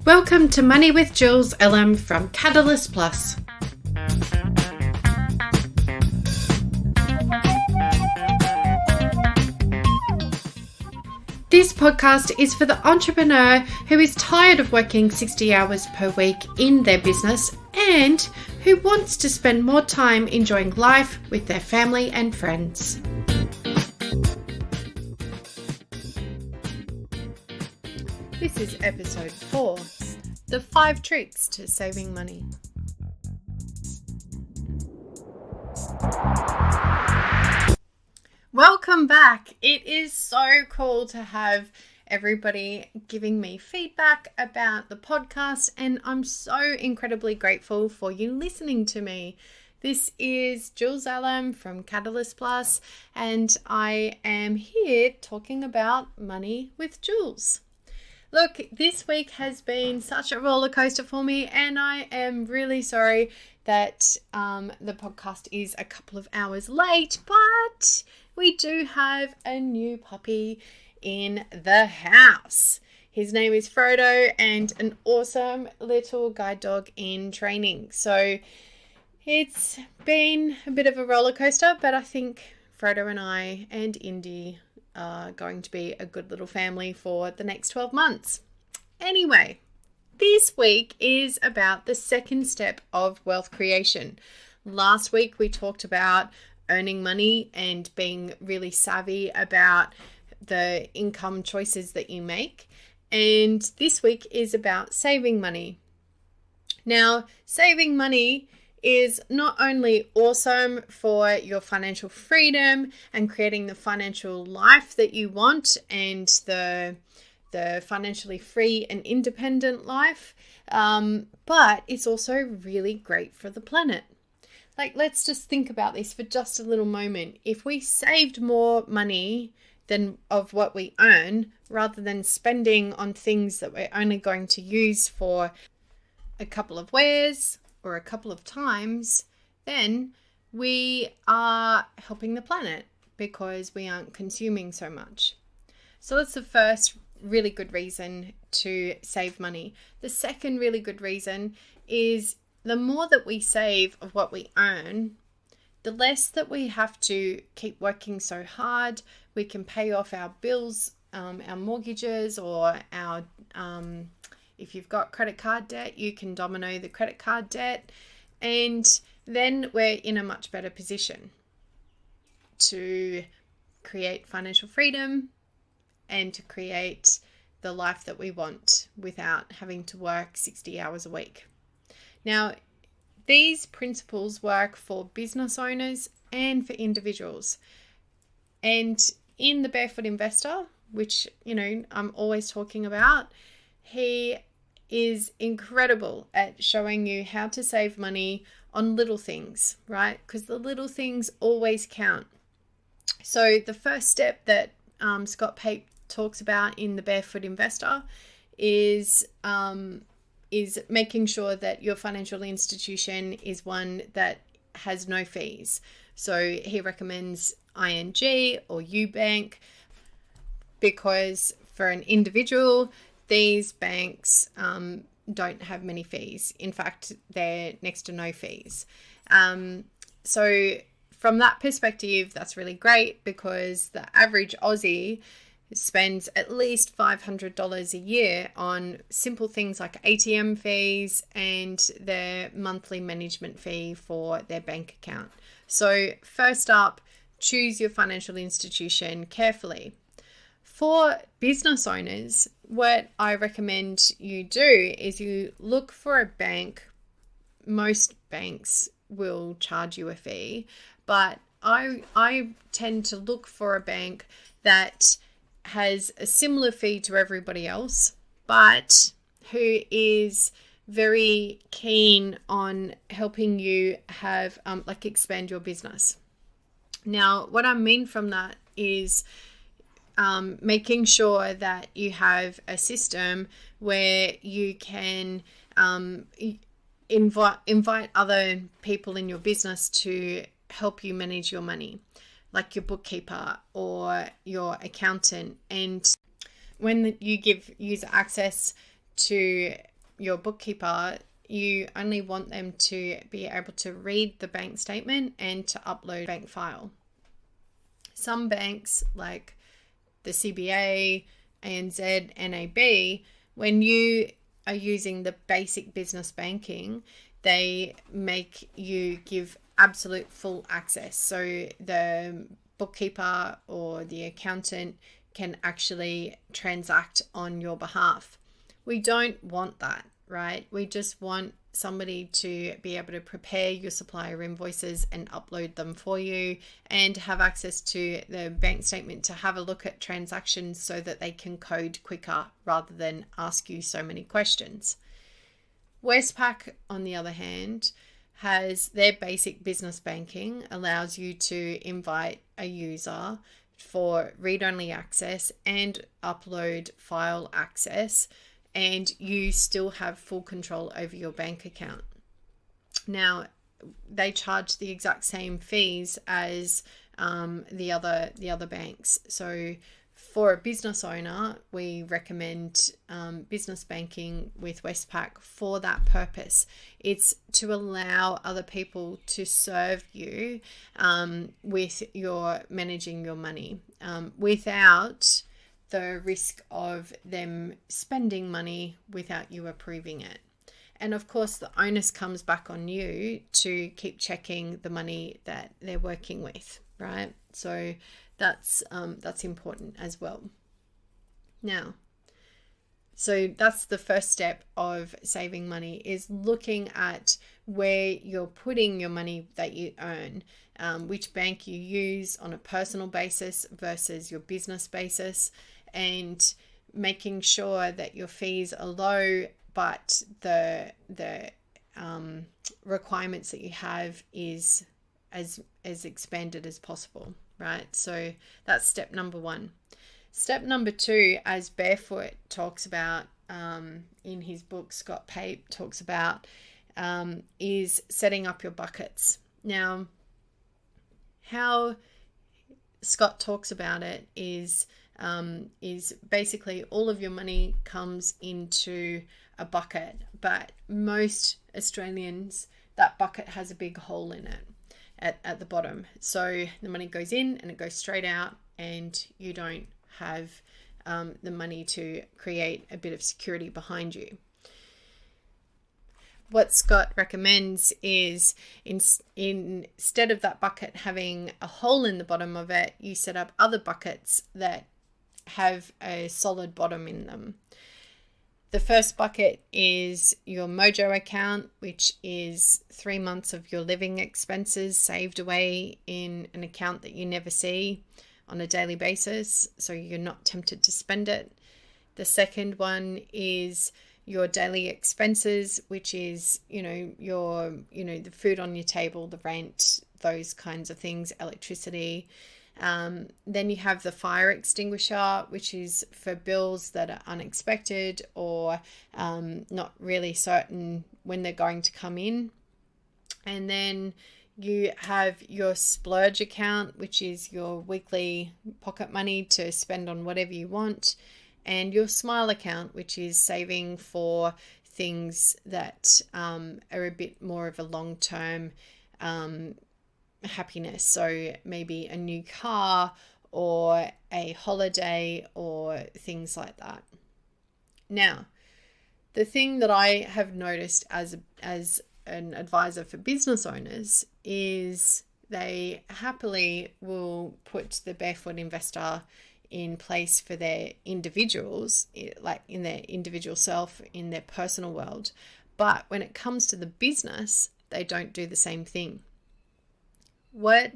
Welcome to Money with Jules LM from Catalyst Plus. This podcast is for the entrepreneur who is tired of working 60 hours per week in their business and who wants to spend more time enjoying life with their family and friends. This is episode 4, the 5 tricks to saving money. Welcome back. It is so cool to have everybody giving me feedback about the podcast, and I'm so incredibly grateful for you listening to me. This is Jules Allam from Catalyst Plus, and I am here talking about money with Jules. Look, this week has been such a roller coaster for me, and I am really sorry that the podcast is a couple of hours late, but we do have a new puppy in the house. His name is Frodo, and an awesome little guide dog in training. So it's been a bit of a roller coaster, but I think Frodo and I and Indy are going to be a good little family for the next 12 months. Anyway, this week is about the second step of wealth creation. Last week we talked about earning money and being really savvy about the income choices that you make. And this week is about saving money. Now, saving money is not only awesome for your financial freedom and creating the financial life that you want and the financially free and independent life, but it's also really great for the planet. Let's just think about this for just a little moment. If we saved more money than of what we earn, rather than spending on things that we're only going to use for a couple of wears or a couple of times, then we are helping the planet because we aren't consuming so much. So that's the first really good reason to save money. The second really good reason is the more that we save of what we earn, the less that we have to keep working so hard. We can pay off our bills, our mortgages, or our if you've got credit card debt, you can domino the credit card debt, and then we're in a much better position to create financial freedom and to create the life that we want without having to work 60 hours a week. Now, these principles work for business owners and for individuals. And in the Barefoot Investor, which, I'm always talking about, he is incredible at showing you how to save money on little things, right? Because the little things always count. So the first step that Scott Pape talks about in the Barefoot Investor is making sure that your financial institution is one that has no fees. So he recommends ING or UBank because for an individual, these banks don't have many fees. In fact, they're next to no fees. So from that perspective, that's really great because the average Aussie spends at least $500 a year on simple things like ATM fees and their monthly management fee for their bank account. So first up, choose your financial institution carefully. For business owners, what I recommend you do is you look for a bank. Most banks will charge you a fee, but I tend to look for a bank that has a similar fee to everybody else, but who is very keen on helping you have expand your business. Now, what I mean from that is making sure that you have a system where you can invite other people in your business to help you manage your money, like your bookkeeper or your accountant. And when you give user access to your bookkeeper, you only want them to be able to read the bank statement and to upload bank file. Some banks like the CBA, ANZ, NAB, when you are using the basic business banking, they make you give absolute full access. So the bookkeeper or the accountant can actually transact on your behalf. We don't want that, right? We just want somebody to be able to prepare your supplier invoices and upload them for you, and have access to the bank statement to have a look at transactions so that they can code quicker rather than ask you so many questions. Westpac, on the other hand, has their basic business banking, allows you to invite a user for read-only access and upload file access, and you still have full control over your bank account. Now, they charge the exact same fees as the other banks. So for a business owner, we recommend business banking with Westpac for that purpose. It's to allow other people to serve you with your managing your money without the risk of them spending money without you approving it. And of course, the onus comes back on you to keep checking the money that they're working with, right? So that's important as well. Now, so that's the first step of saving money, is looking at where you're putting your money that you earn, which bank you use on a personal basis versus your business basis, and making sure that your fees are low, but the requirements that you have is as expanded as possible, right? So that's step number one. Step number two, as Barefoot talks about in his book, Scott Pape talks about, is setting up your buckets. Now, how Scott talks about it is basically all of your money comes into a bucket, but most Australians, that bucket has a big hole in it at the bottom. So the money goes in and it goes straight out, and you don't have the money to create a bit of security behind you. What Scott recommends is instead of that bucket having a hole in the bottom of it, you set up other buckets that have a solid bottom in them. The first bucket is your Mojo account, which is 3 months of your living expenses saved away in an account that you never see on a daily basis, so you're not tempted to spend it. The second one is your daily expenses, which is, the food on your table, the rent, those kinds of things, electricity. Then you have the fire extinguisher, which is for bills that are unexpected or not really certain when they're going to come in. And then you have your splurge account, which is your weekly pocket money to spend on whatever you want. And your smile account, which is saving for things that are a bit more of a long-term happiness. So maybe a new car or a holiday or things like that. Now, the thing that I have noticed as an advisor for business owners is they happily will put the Barefoot Investor in place for their individuals, like in their individual self, in their personal world. But when it comes to the business, they don't do the same thing. What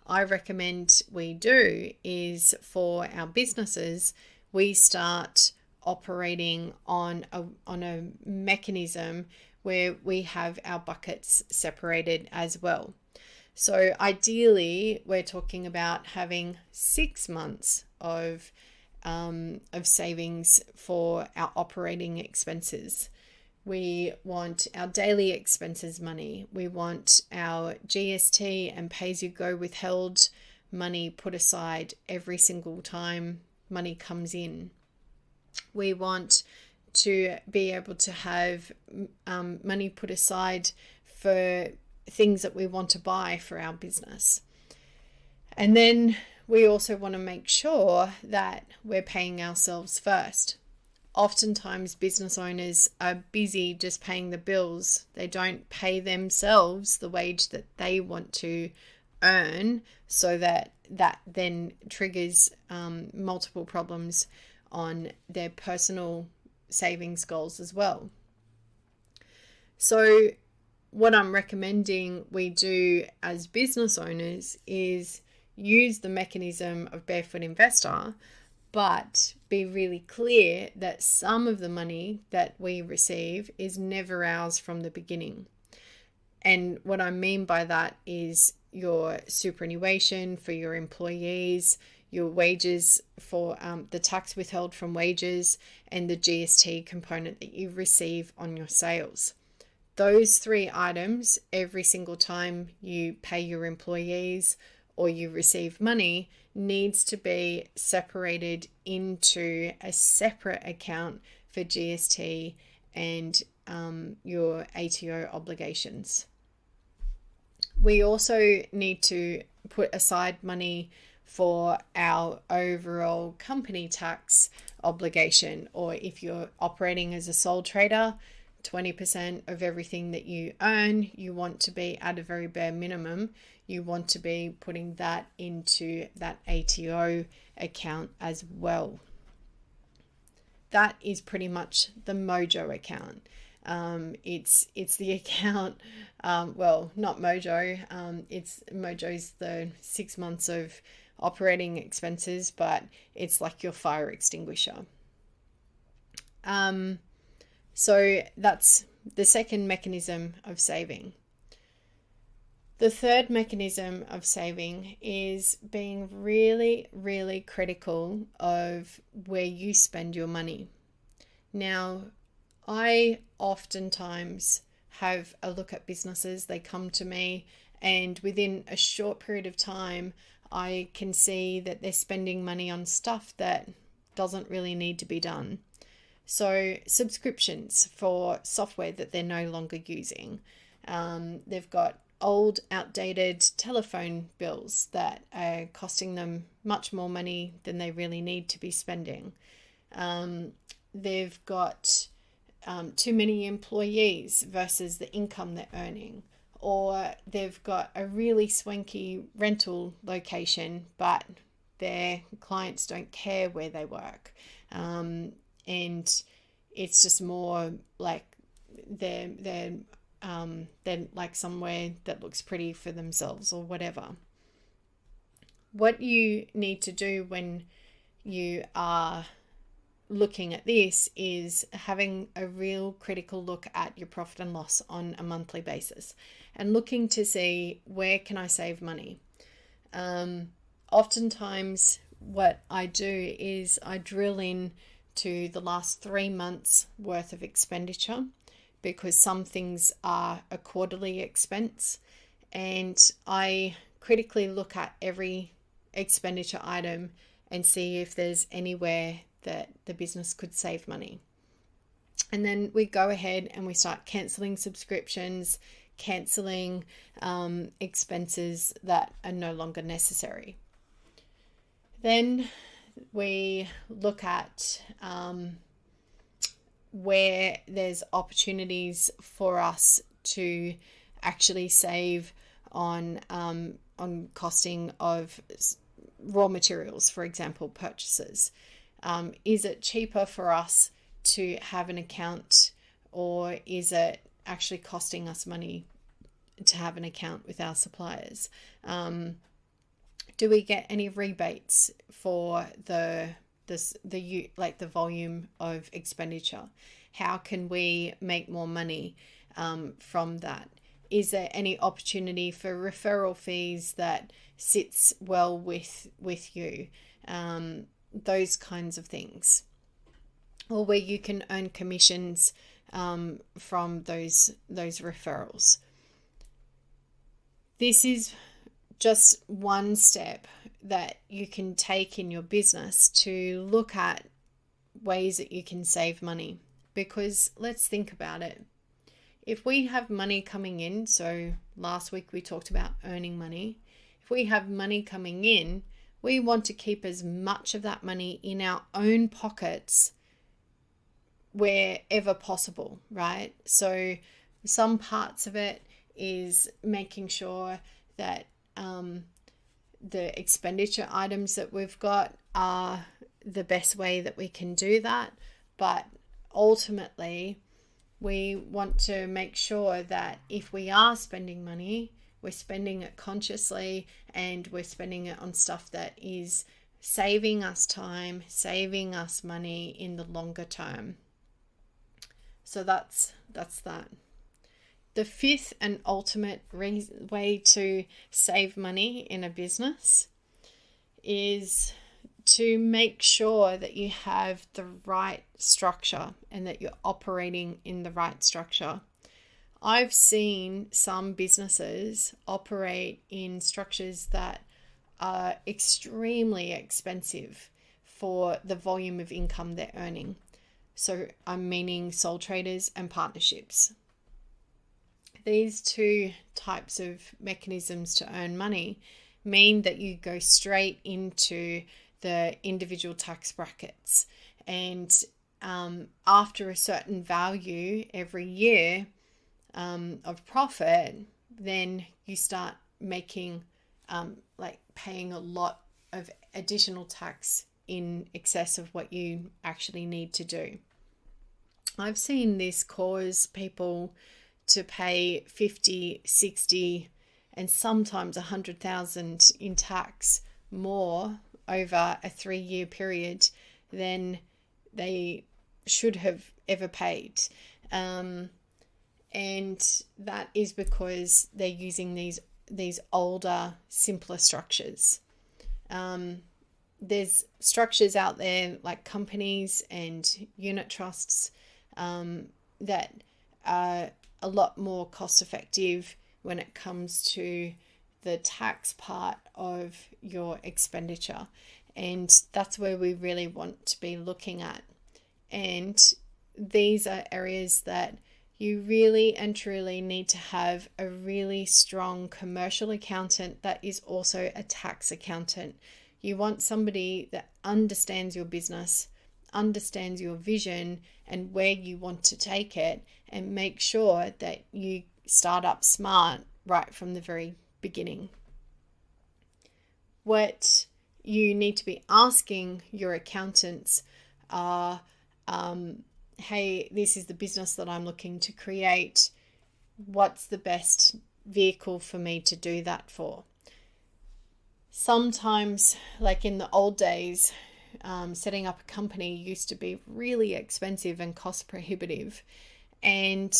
I recommend we do is, for our businesses, we start operating on a mechanism where we have our buckets separated as well. So ideally, we're talking about having 6 months of savings for our operating expenses. We want our daily expenses money. We want our GST and pay-as-you-go withheld money put aside every single time money comes in. We want to be able to have money put aside for things that we want to buy for our business. And then we also want to make sure that we're paying ourselves first. Oftentimes business owners are busy just paying the bills. They don't pay themselves the wage that they want to earn, so that then triggers multiple problems on their personal savings goals as well. So what I'm recommending we do as business owners is use the mechanism of Barefoot Investor, but be really clear that some of the money that we receive is never ours from the beginning. And what I mean by that is your superannuation for your employees, your wages for the tax withheld from wages, and the GST component that you receive on your sales. Those three items, every single time you pay your employees or you receive money, needs to be separated into a separate account for GST and your ATO obligations. We also need to put aside money for our overall company tax obligation, or if you're operating as a sole trader, 20% of everything that you earn, you want to be at a very bare minimum. You want to be putting that into that ATO account as well. That is pretty much the Mojo account. It's the account, well, not Mojo. It's Mojo's the 6 months of operating expenses, but it's like your fire extinguisher. So that's the second mechanism of saving. The third mechanism of saving is being really, really critical of where you spend your money. Now, I oftentimes have a look at businesses. They come to me, and within a short period of time, I can see that they're spending money on stuff that doesn't really need to be done. So subscriptions for software that they're no longer using. They've got old, outdated telephone bills that are costing them much more money than they really need to be spending. They've got too many employees versus the income they're earning. Or they've got a really swanky rental location, but their clients don't care where they work. And it's just more like they're like somewhere that looks pretty for themselves or whatever. What you need to do when you are looking at this is having a real critical look at your profit and loss on a monthly basis and looking to see, where can I save money? Oftentimes what I do is I drill in to the last 3 months worth of expenditure, because some things are a quarterly expense, and I critically look at every expenditure item and see if there's anywhere that the business could save money. And then we go ahead and we start cancelling subscriptions, cancelling expenses that are no longer necessary. Then we look at where there's opportunities for us to actually save on costing of raw materials, for example, purchases. Is it cheaper for us to have an account, or is it actually costing us money to have an account with our suppliers? Do we get any rebates for the volume of expenditure? How can we make more money from that? Is there any opportunity for referral fees that sits well with you? Those kinds of things, or where you can earn commissions from those referrals. This is just one step that you can take in your business to look at ways that you can save money. because let's think about it. If we have money coming in, so last week we talked about earning money. If we have money coming in, we want to keep as much of that money in our own pockets wherever possible, right? So some parts of it is making sure that the expenditure items that we've got are the best way that we can do that. But ultimately, we want to make sure that if we are spending money, we're spending it consciously and we're spending it on stuff that is saving us time, saving us money in the longer term. So that's that. The fifth and ultimate way to save money in a business is to make sure that you have the right structure and that you're operating in the right structure. I've seen some businesses operate in structures that are extremely expensive for the volume of income they're earning. So I'm meaning sole traders and partnerships. These two types of mechanisms to earn money mean that you go straight into the individual tax brackets, and after a certain value every year of profit, then you start making paying a lot of additional tax in excess of what you actually need to do. I've seen this cause people to pay 50, 60, and sometimes 100,000 in tax more over a 3-year period than they should have ever paid. And that is because they're using these older, simpler structures. There's structures out there like companies and unit trusts that are a lot more cost effective when it comes to the tax part of your expenditure. And that's where we really want to be looking at. And these are areas that you really and truly need to have a really strong commercial accountant that is also a tax accountant. You want somebody that understands your business, understands your vision and where you want to take it, and make sure that you start up smart right from the very beginning. What you need to be asking your accountants are, hey, this is the business that I'm looking to create. What's the best vehicle for me to do that for? Sometimes, like in the old days, setting up a company used to be really expensive and cost prohibitive. And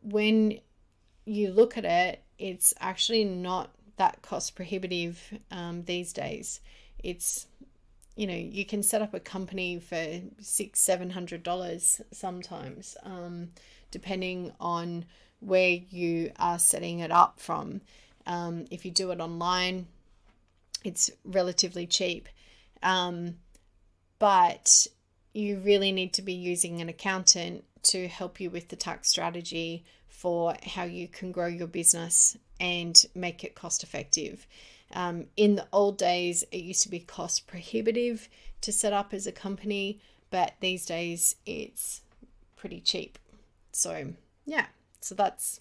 when you look at it, it's actually not that cost prohibitive these days. It's, you can set up a company for $600-$700 sometimes, depending on where you are setting it up from. If you do it online, it's relatively cheap. But you really need to be using an accountant to help you with the tax strategy for how you can grow your business and make it cost effective. In the old days, it used to be cost prohibitive to set up as a company, but these days it's pretty cheap. So that's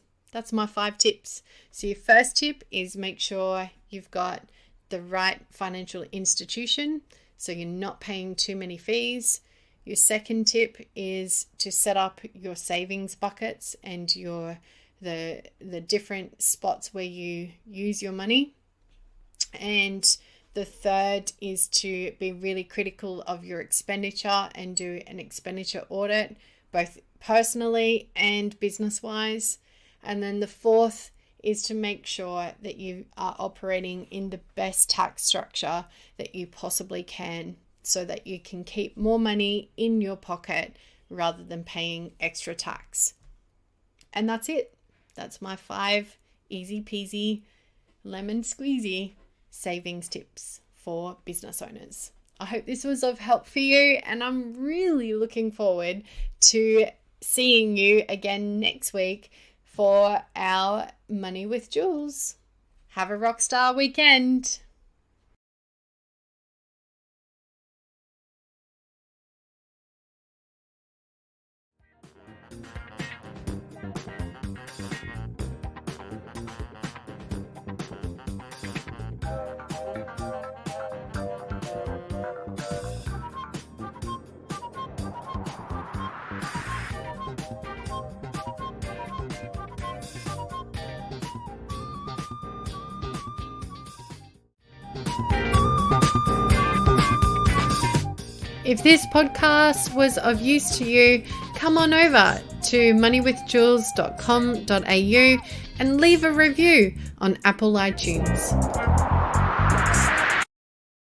my 5 tips. So your first tip is make sure you've got the right financial institution, so you're not paying too many fees. Your second tip is to set up your savings buckets and the different spots where you use your money. And the third is to be really critical of your expenditure and do an expenditure audit, both personally and business-wise. And then the fourth is to make sure that you are operating in the best tax structure that you possibly can, so that you can keep more money in your pocket rather than paying extra tax. And that's it. That's my 5 easy peasy lemon squeezy savings tips for business owners. I hope this was of help for you, and I'm really looking forward to seeing you again next week for our Money with Jules. Have a rockstar weekend. If this podcast was of use to you, come on over to moneywithjules.com.au and leave a review on Apple iTunes.